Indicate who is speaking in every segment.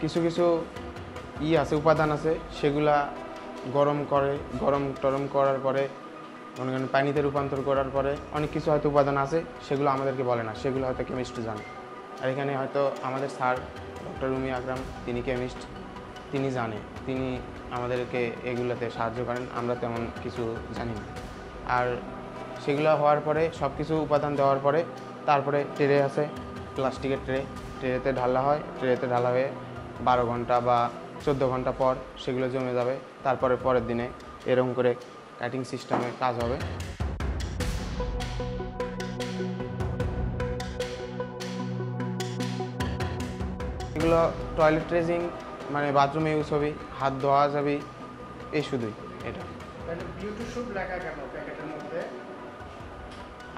Speaker 1: কিছু কিছু আছে, উপাদান আছে, সেগুলা গরম টরম করার পরে মনে করেন পানিতে রূপান্তর করার পরে অনেক কিছু হয়তো উপাদান আছে, সেগুলো আমাদেরকে বলে না, সেগুলো হয়তো কেমিস্ট জানে। আর এখানে হয়তো আমাদের স্যার ডক্টর রুমি আকরাম, তিনি কেমিস্ট, তিনি জানে, তিনি আমাদেরকে এগুলোতে সাহায্য করেন, আমরা তেমন কিছু জানি না। আর সেগুলো হওয়ার পরে সব কিছু উপাদান দেওয়ার পরে তারপরে ট্রে আছে, প্লাস্টিকের ট্রেতে ঢালা হয়, ট্রেতে ঢালা হয়ে 12 ঘন্টা বা 14 ঘন্টা পর সেগুলো জমে যাবে। তারপরে পরের দিনে এরকম করে কাটিং সিস্টেমে কাজ হবে। এগুলো টয়লেট ড্রেসিং, মানে বাথরুমে ইউজ হবে, হাত ধোয়া যাবে, এই শুধুই এটা।
Speaker 2: বিউটি শুট লেখা কেন প্যাকেটের মধ্যে?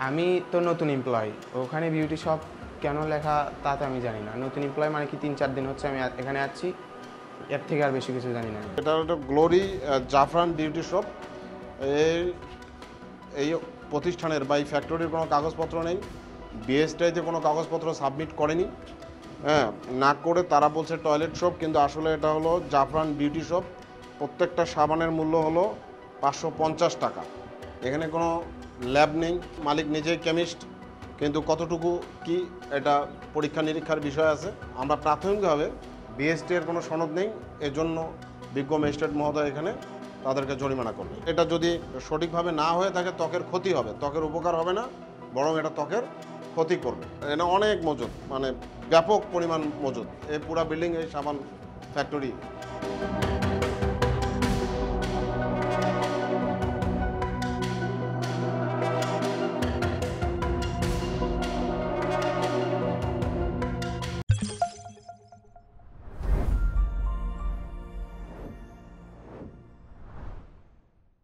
Speaker 1: আমি তো নতুন এমপ্লয়ি, ওখানে বিউটি শপ কেন লেখা তাতে আমি জানি না। নতুন এমপ্লয়ি মানে কি 3-4 দিন হচ্ছে আমি এখানে আছি, এর থেকে আর বেশি কিছু জানি না।
Speaker 3: এটা হলো গ্লোরি জাফরান বিউটি শপ। এই প্রতিষ্ঠানের বা এই ফ্যাক্টরির কোনো কাগজপত্র নেই, বিএসটিআইতে কোনো কাগজপত্র সাবমিট করেনি। হ্যাঁ, না করে তারা বলছে টয়লেট শপ, কিন্তু আসলে এটা হলো জাফরান বিউটি শপ। প্রত্যেকটা সাবানের মূল্য হলো 550 টাকা। এখানে কোনো ল্যাব নেই, মালিক নিজেই কেমিস্ট, কিন্তু কতটুকু কি এটা পরীক্ষা নিরীক্ষার বিষয় আছে। আমরা প্রাথমিকভাবে বিএসটিআইয়ের কোনো সনদ নেই, এজন্য বিজ্ঞ ম্যাজিস্ট্রেট মহোদয় এখানে তাদেরকে জরিমানা করবে। এটা যদি সঠিকভাবে না হয়ে থাকে ত্বকের ক্ষতি হবে, ত্বকের উপকার হবে না, বরং এটা ত্বকের ক্ষতি করবে। এটা অনেক মজুদ, মানে ব্যাপক পরিমাণ মজুদ। এই পুরা বিল্ডিং এই সাবান ফ্যাক্টরি।